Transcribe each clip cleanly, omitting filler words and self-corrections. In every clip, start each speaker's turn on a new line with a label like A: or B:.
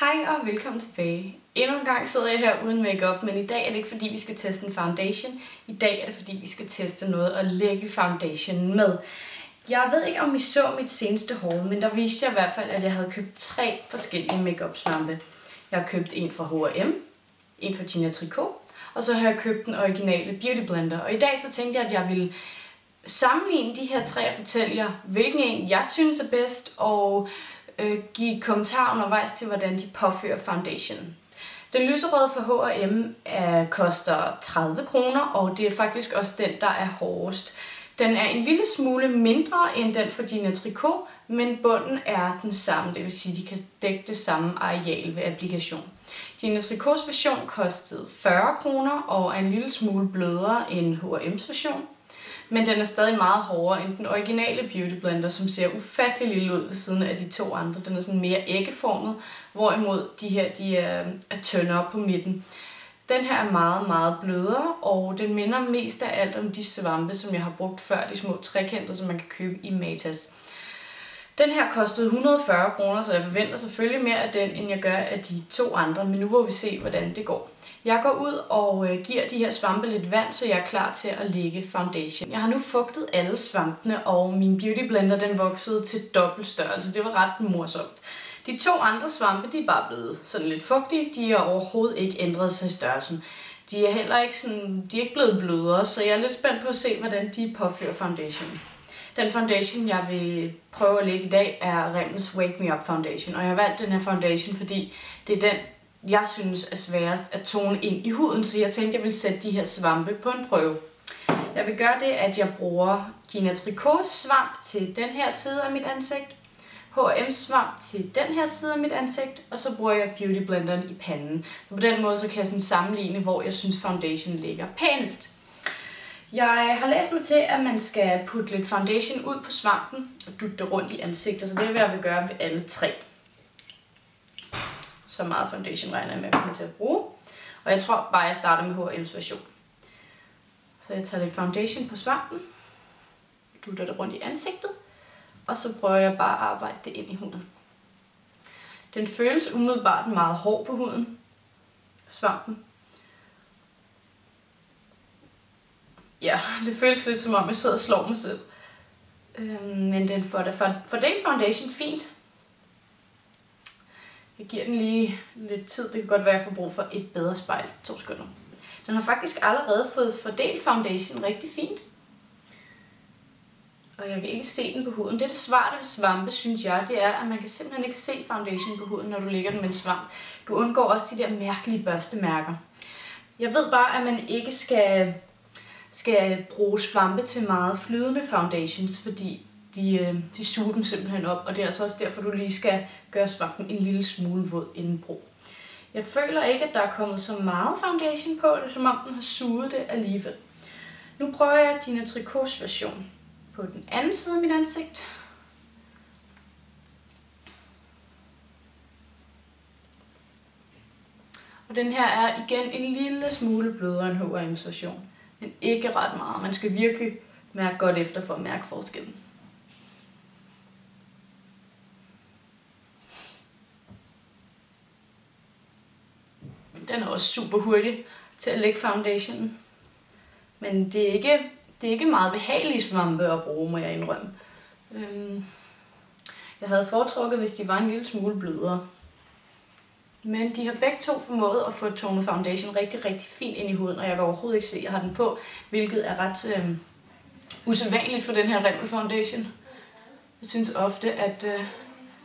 A: Hej og velkommen tilbage. Endnu en gang sidder jeg her uden makeup, men i dag er det ikke fordi vi skal teste en foundation. I dag er det fordi vi skal teste noget at lægge foundation med. Jeg ved ikke om I så mit seneste haul, men der viste jeg i hvert fald at jeg havde købt 3 forskellige makeup svampe. Jeg har købt en fra H&M, en fra Gina Tricot, og så har jeg købt den originale Beauty Blender. Og i dag så tænkte jeg at jeg ville sammenligne de her 3 og fortælle jer hvilken en jeg synes er bedst og give kommentarer undervejs til, hvordan de påfører foundation. Den lyserøde fra H&M koster 30 kroner, og det er faktisk også den, der er hårdest. Den er en lille smule mindre end den fra Gina Tricot, men bunden er den samme, det vil sige, at de kan dække det samme areal ved applikation. Gina Tricots version kostede 40 kroner og er en lille smule blødere end H&M's version. Men den er stadig meget hårdere end den originale Beauty Blender, som ser ufattelig lille ud ved siden af de 2 andre. Den er sådan mere æggeformet, hvorimod de her de er tyndere på midten. Den her er meget, meget blødere, og den minder mest af alt om de svampe, som jeg har brugt før, de små trekanter, som man kan købe i Matas. Den her kostede 140 kroner, så jeg forventer selvfølgelig mere af den, end jeg gør af de 2 andre, men nu må vi se, hvordan det går. Jeg går ud og giver de her svampe lidt vand, så jeg er klar til at lægge foundation. Jeg har nu fugtet alle svampene, og min Beauty Blender den voksede til dobbelt størrelse. Det var ret morsomt. De 2 andre svampe de er bare blevet sådan lidt fugtige. De har overhovedet ikke ændret sig i størrelsen. De er heller ikke, de er ikke blevet blødere, så jeg er lidt spændt på at se, hvordan de påfører foundation. Den foundation, jeg vil prøve at lægge i dag, er Rimmels Wake Me Up Foundation. Og jeg har valgt den her foundation, fordi det er den, jeg synes er sværest at tone ind i huden, så jeg tænkte, jeg vil sætte de her svampe på en prøve. Jeg vil gøre det, at jeg bruger Gina Tricots svamp til den her side af mit ansigt, H&M's svamp til den her side af mit ansigt, og så bruger jeg Beauty Blenderen i panden. Så på den måde så kan jeg sådan sammenligne, hvor jeg synes foundation ligger pænest. Jeg har læst mig til, at man skal putte lidt foundation ud på svampen og dutte det rundt i ansigtet, så det er hvad jeg vil gøre ved alle 3. Så meget foundation regner jeg med, at jeg kommer til at bruge. Og jeg tror bare, at jeg starter med H&M's version. Så jeg tager lidt foundation på svampen, dutter det rundt i ansigtet, og så prøver jeg bare at arbejde det ind i huden. Den føles umiddelbart meget hård på huden, svampen. Ja, det føles lidt som om jeg sidder og slår mig selv. Men den får fordelt foundation fint. Jeg giver den lige lidt tid. Det kan godt være, at jeg får brug for et bedre spejl. 2 sekunder. Den har faktisk allerede fået fordelt foundation rigtig fint. Og jeg kan ikke se den på huden. Det smarte ved svampe, synes jeg, det er, at man kan simpelthen ikke se foundation på huden, når du lægger den med en svamp. Du undgår også de der mærkelige børstemærker. Jeg ved bare, at man ikke skal bruge svampe til meget flydende foundations, fordi de suger dem simpelthen op, og det er altså også derfor, du lige skal gøre svampen en lille smule våd inden brug. Jeg føler ikke, at der er kommet så meget foundation på, det som om den har suget det alligevel. Nu prøver jeg Gina Tricots version på den anden side af mit ansigt. Og den her er igen en lille smule blødere end H&M's version, men ikke ret meget. Man skal virkelig mærke godt efter for at mærke forskellen. Den er også super hurtig til at lægge foundationen. Men det er ikke meget behagelige svampe at bruge, må jeg indrømme. Jeg havde foretrukket, hvis de var en lille smule blødere. Men de har begge 2 formået at få tonet foundation rigtig, rigtig fint ind i huden, og jeg kan overhovedet ikke se, at jeg har den på, hvilket er ret usædvanligt for den her Rimmel foundation. Jeg synes ofte, at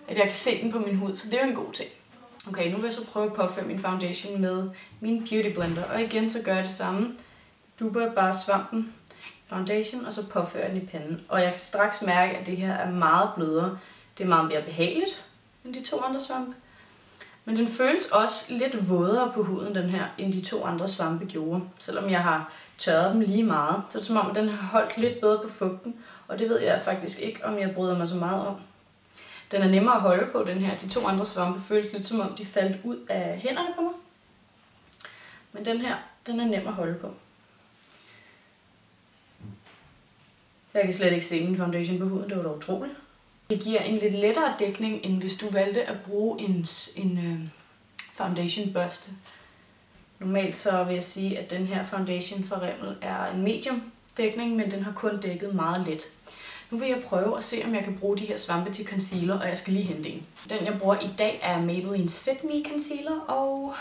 A: jeg kan se den på min hud, så det er jo en god ting. Okay, nu vil jeg så prøve at påføre min foundation med min Beauty Blender, og igen så gør jeg det samme. Dupper bare svampen, foundation, og så påfører den i panden. Og jeg kan straks mærke, at det her er meget blødere. Det er meget mere behageligt end de 2 andre svampe. Men den føles også lidt vådere på huden, den her, end de 2 andre svampe gjorde. Selvom jeg har tørret dem lige meget, så er det som om, at den har holdt lidt bedre på fugten. Og det ved jeg faktisk ikke, om jeg bryder mig så meget om. Den er nemmere at holde på, den her. De 2 andre svampe føles lidt som om, de faldt ud af hænderne på mig. Men den her, den er nem at holde på. Jeg kan slet ikke se min foundation på huden, det var da utroligt. Det giver en lidt lettere dækning, end hvis du valgte at bruge foundation børste. Normalt så vil jeg sige, at den her foundation fra Rimmel er en medium dækning, men den har kun dækket meget let. Nu vil jeg prøve at se, om jeg kan bruge de her svampe til concealer, og jeg skal lige hente en. Den jeg bruger i dag er Maybelline's Fit Me Concealer, og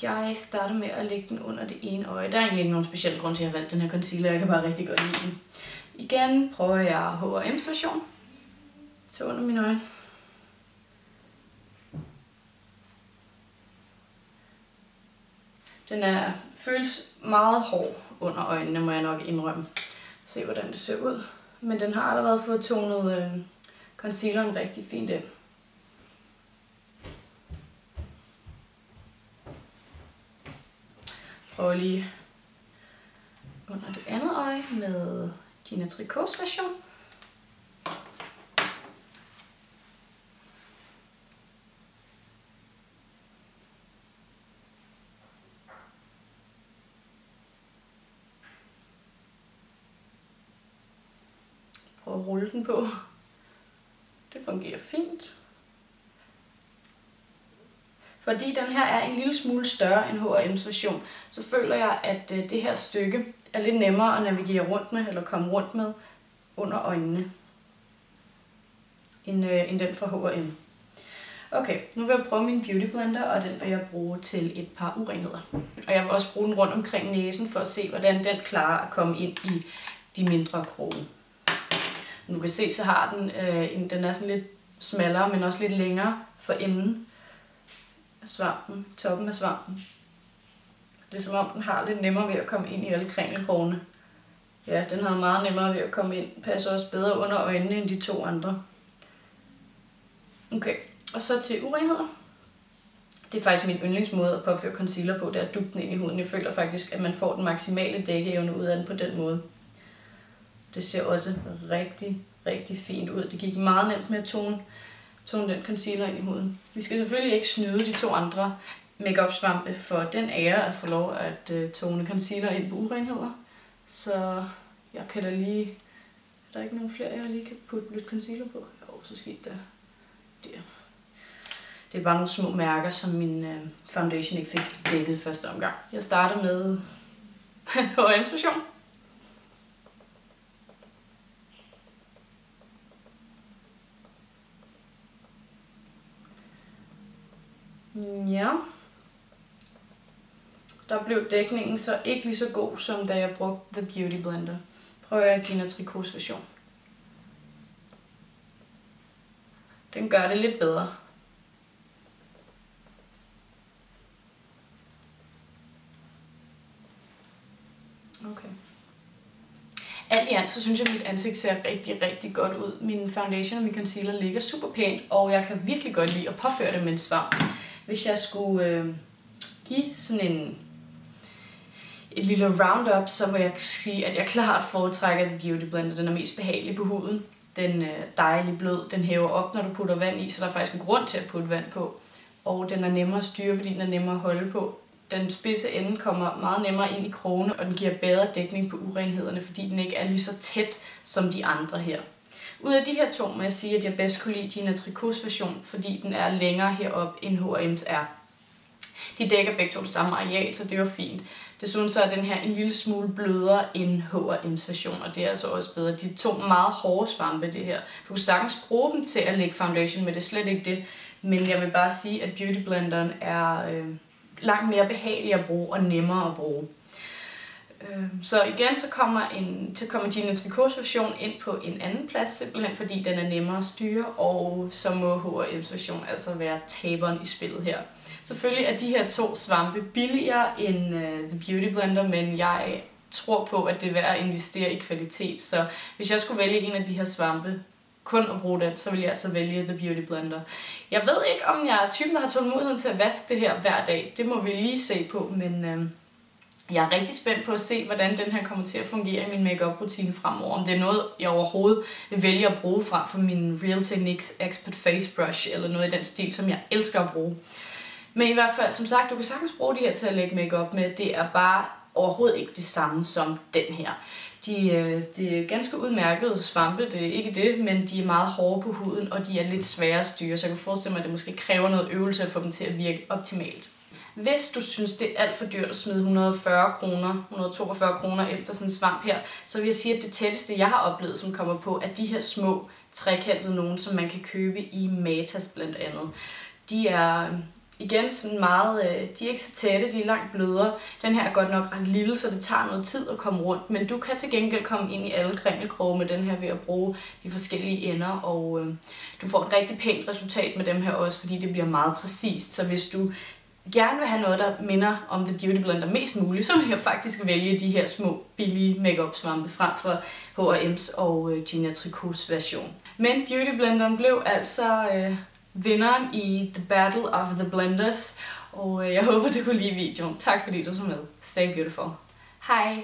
A: jeg starter med at lægge den under det ene øje. Der er egentlig ikke nogen speciel grund til, at jeg har valgt den her concealer. Jeg kan bare rigtig godt lide den. Igen prøver jeg H&M's version til under mine øjne. Den føles meget hård under øjnene, må jeg nok indrømme. Se hvordan det ser ud. Men den har allerede fået tonet concealeren rigtig fint ind. Prøver lige under det andet øje med Gina Tricots version. Prøv at rulle den på. Det fungerer fint. Fordi den her er en lille smule større end H&M's version, så føler jeg, at det her stykke er lidt nemmere at navigere rundt med, eller komme rundt med, under øjnene, end den fra H&M. Okay, nu vil jeg prøve min beauty blender, og den vil jeg bruge til et par urenheder. Og jeg vil også bruge den rundt omkring næsen, for at se, hvordan den klarer at komme ind i de mindre kroge. Nu kan se, så har den er sådan lidt smallere, men også lidt længere for enden af svampen, toppen af svampen. Det er som om, den har lidt nemmere ved at komme ind i alle kringelkrogene. Ja, den har meget nemmere ved at komme ind. Passer også bedre under øjnene end de to andre. Okay, og så til urenheder. Det er faktisk min yndlingsmåde at påføre concealer på, det er at dubbe den ind i huden. Jeg føler faktisk, at man får den maksimale dækkeevne ud af den på den måde. Det ser også rigtig, rigtig fint ud. Det gik meget nemt med at tone den concealer ind i huden. Vi skal selvfølgelig ikke snyde de to andre make-up svampe for den ære at få lov at tone concealer ind på urenheder. Så jeg kan da lige... Er der ikke nogen flere, jeg lige kan putte lidt concealer på? Jo, så skete der. Det er bare nogle små mærker, som min foundation ikke fik dækket første omgang. Jeg starter med H&M's version. Ja, der blev dækningen så ikke lige så god, som da jeg brugte The Beauty Blender. Prøver jeg Gina Tricots version. Den gør det lidt bedre. Okay. Alt i alt, så synes jeg, at mit ansigt ser rigtig, rigtig godt ud. Min foundation og min concealer ligger super pænt, og jeg kan virkelig godt lide at påføre det med en svamp. Hvis jeg skulle give sådan et lille roundup, så vil jeg sige, at jeg klart foretrækker The Beauty Blender. Den er mest behagelig på huden. Den er dejlig blød. Den hæver op, når du putter vand i, så der er faktisk en grund til at putte vand på. Og den er nemmere at styre, fordi den er nemmere at holde på. Den spidse ende kommer meget nemmere ind i krogene, og den giver bedre dækning på urenhederne, fordi den ikke er lige så tæt som de andre her. Ud af de her to må jeg sige, at jeg bedst kunne lide Gina Tricots version, fordi den er længere heroppe end H&M's er. De dækker begge to det samme areal, så det var fint. Desuden så er den her en lille smule blødere end H&M's version, og det er altså også bedre. De to meget hårde svampe, det her. Du kan sagtens bruge dem til at lægge foundation, men det er slet ikke det. Men jeg vil bare sige, at Beauty Blenderen er langt mere behagelig at bruge og nemmere at bruge. Så igen så kommer Gina Tricots version ind på en anden plads, simpelthen fordi den er nemmere at styre, og så må H&M's version altså være taberen i spillet her. Selvfølgelig er de her to svampe billigere end The Beauty Blender, men jeg tror på, at det er værd at investere i kvalitet, så hvis jeg skulle vælge en af de her svampe, kun at bruge den, så vil jeg altså vælge The Beauty Blender. Jeg ved ikke, om jeg er typen, der har tålmodigheden til at vaske det her hver dag. Det må vi lige se på, men jeg er rigtig spændt på at se, hvordan den her kommer til at fungere i min make-up rutine fremover. Om det er noget, jeg overhovedet vil vælge at bruge frem for min Real Techniques Expert Face Brush, eller noget i den stil, som jeg elsker at bruge. Men i hvert fald, som sagt, du kan sagtens bruge de her til at lægge make-up med. Det er bare overhovedet ikke det samme som den her. De er ganske udmærkede svampe, det er ikke det, men de er meget hårde på huden, og de er lidt svære at styre, så jeg kan forestille mig, at det måske kræver noget øvelse at få dem til at virke optimalt. Hvis du synes, det er alt for dyrt at smide 140 kroner, 142 kroner efter sådan en svamp her, så vil jeg sige, at det tætteste, jeg har oplevet, som kommer på, er de her små trekantede nogen, som man kan købe i Matas blandt andet. De er igen sådan meget, de er ikke så tætte, de er langt blødere. Den her er godt nok ret lille, så det tager noget tid at komme rundt, men du kan til gengæld komme ind i alle kringelkroge med den her ved at bruge de forskellige ender, og du får et rigtig pænt resultat med dem her også, fordi det bliver meget præcist. Så hvis du gerne vil have noget, der minder om The Beauty Blender mest muligt, så vil jeg faktisk vælge de her små billige makeup svampe frem for H&M's og Gina Tricots version. Men Beauty Blenderen blev altså vinderen i The Battle of the Blenders, og jeg håber, du kunne lide videoen. Tak fordi du så med. Stay beautiful. Hej!